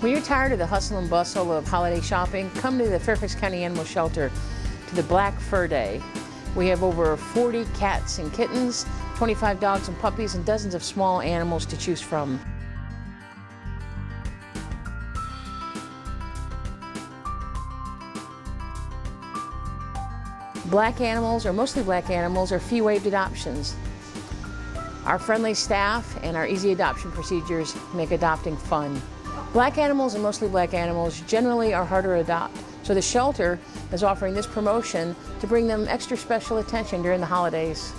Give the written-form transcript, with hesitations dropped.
When you're tired of the hustle and bustle of holiday shopping, come to the Fairfax County Animal Shelter to the Black Fur Day. We have over 40 cats and kittens, 25 dogs and puppies, and dozens of small animals to choose from. Black animals, or mostly black animals, are fee-waived adoptions. Our friendly staff and our easy adoption procedures make adopting fun. Black animals and mostly black animals generally are harder to adopt, so the shelter is offering this promotion to bring them extra special attention during the holidays.